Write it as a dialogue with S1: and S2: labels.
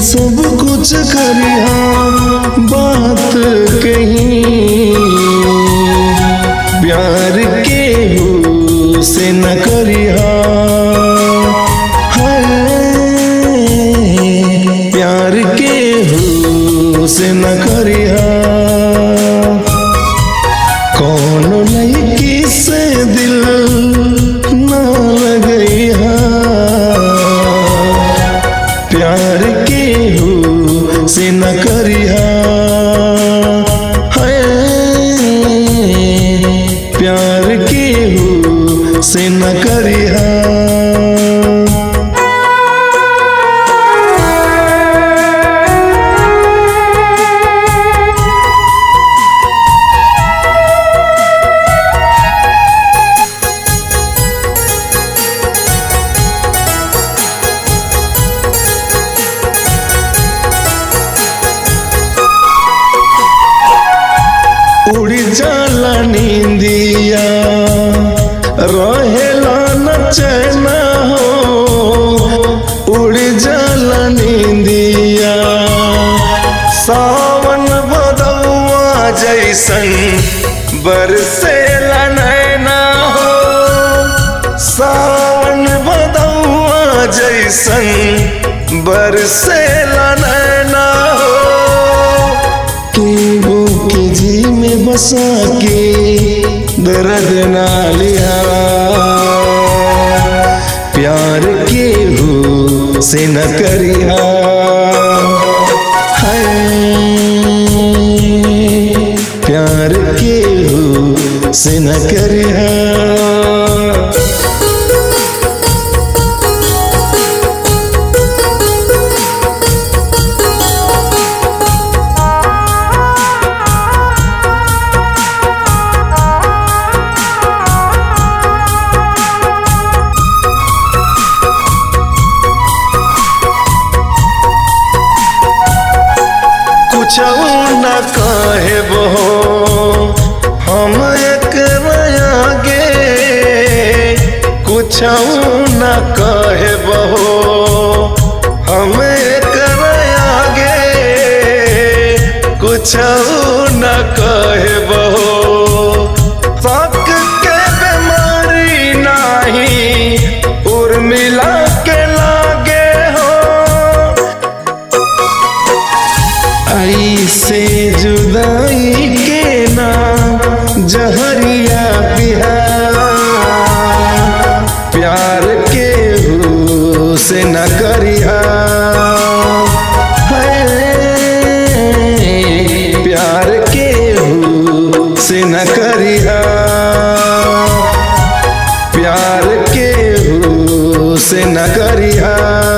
S1: सब कुछ करिहा बात कहीं प्यार के हो से न करिहा। प्यार के हो से न करिहा। कौन लड़की से दिल न लगइहा। प्यार के हो से न करिहा। प्यार के हो से न करिहा। उड़ी जाला नींदिया रहेला न चैना हो। उड़ी जाला नींदिया सावन भदौआ जैसन बरसेला नैना हो। सावन भदौआ जैसन बरसेला नैना हो। में बसा के दर्द ना लिया। प्यार के हो से न करिहा। प्यार के हो से न करिहा। कुछ न कहबो हम एकरा आगे। कुछ न कहबो हम एकरा आगे। कुछ न कहबो शक के बीमारी नाही उर्मिला के लागे हो। ऐसे जुदाई के ना जहरिया पिहा। प्यार के हो से न करिहा। प्यार के हो से न करिहा। प्यार के हो से न करिहा।